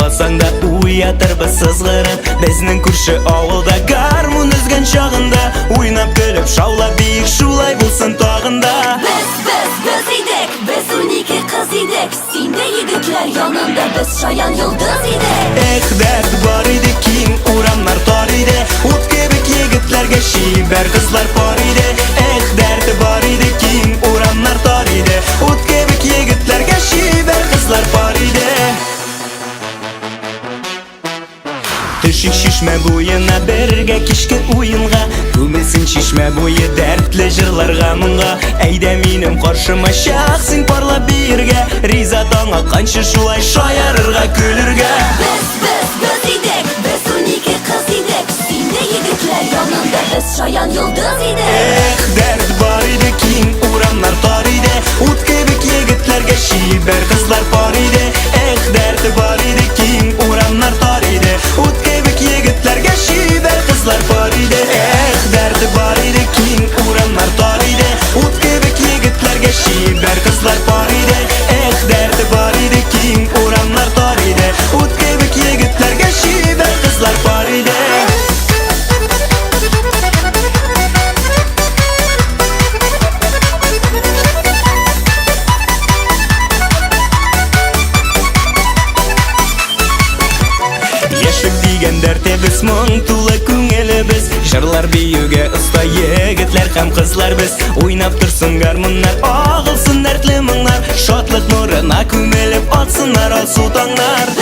Уйласаң да уятырбыз сызгырып. Безнең күрше авылда гармун өзгән чагында, уйнап көлеп шаулап биек шулай булсын тагында. Biz idek, biz 12 kız idek. Sinde yigitler yanında, biz şayan yıldız idek. Dert var idi, keng uramlar tor idi. Ут kebek yigitlarga şiber kızlar par idi. Dert var idi, keng uramlar tor idi. Ут kebek yigitlarga şiber kızlar par idi. Түшік шишмә буена бірге кешкі ойынға, көмілсін шишмә бойы дәртлі жырларға мұңға. Әйдә минем қаршыма шақсың парлап бірге, риза таңа қаншы шулай шаярырға күлірге. Biz idek, biz 12 kız idek. Sinde yigitler yanında, biz şayan yıldız idek. Dert var idi, keng uramlar tor idi. Ут kebek yigitlarga şiber kızlar par idi. Dert var idi, keng uramlar tor idi. Ут kebek yigitlarga şiber kızlar par idi. Dert var idi, keng uramlar tor idi. Ут kebek yigitlarga şiber kızlar par idi. Dert var idi, keng uramlar tor idi. Ут kebek yigitlarga şiber kızlar par idi. Яшік деген дәртебіз, мұң тулы көңілібіз. Жырлар биюге ұста егітлер һәм қызлар біз. Ойнап тұрсын гармоннар, ағылсын дәртлі мұңлар. Шатлық нұрына көмеліп атсынар алсу таңдар.